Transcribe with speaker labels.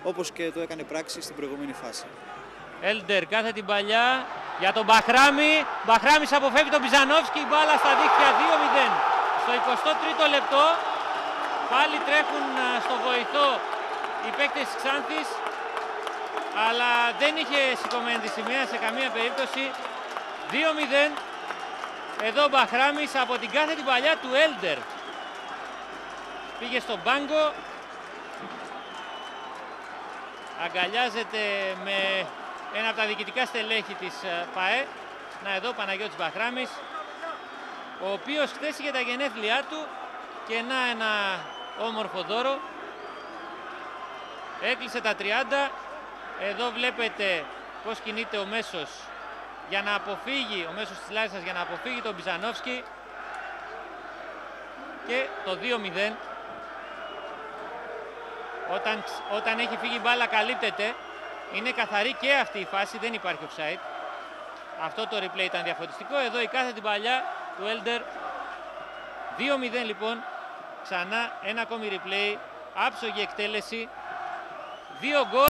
Speaker 1: όπως και το έκανε πράξη στην προηγούμενη φάση.
Speaker 2: Έλντερ κάθε την παλιά για τον Μπαχράμι. Μπαχράμις αποφεύγει τον Μπιζανόφσκι, η μπάλα στα δίχτυα 2-0. Στο 23ο λεπτό πάλι τρέχουν στο βοηθό οι παίκτες της Ξάνθης, αλλά δεν είχε σηκωμένη τη σημαία σε καμία περίπτωση. 2-0. Εδώ ο Μπαχράμις από την κάθε την παλιά του Έλντερ. Πήγε στον πάγκο. Αγκαλιάζεται με ένα από τα διοικητικά στελέχη της ΠΑΕ. Να εδώ Παναγιώτης Μπαχράμις, ο οποίος χθες είχε τα γενέθλιά του και ένα όμορφο δώρο. Έκλεισε τα 30. Εδώ βλέπετε πώς κινείται ο μέσος για να αποφύγει, ο μέσος της Λάρισσας για να αποφύγει τον Μπιζανόφσκι. Και το 2-0. Όταν έχει φύγει η μπάλα καλύπτεται. Είναι καθαρή και αυτή η φάση, δεν υπάρχει offside. Αυτό το replay ήταν διαφωτιστικό. Εδώ η κάθε την παλιά του Έλντερ. 2-0 λοιπόν. Ξανά ένα ακόμη replay. Άψογη εκτέλεση. 2 γκολ.